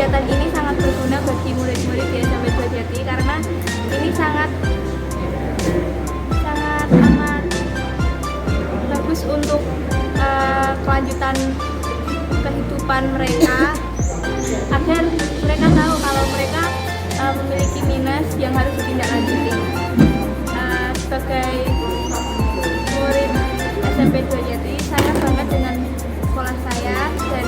kegiatan ini sangat berguna bagi murid-murid di SMP 2 Jati karena ini sangat amat bagus untuk kelanjutan kehidupan mereka, agar mereka tahu kalau mereka memiliki minus yang harus ditindaklanjuti. Sebagai murid SMP 2 Jati, saya bangga dengan sekolah saya dan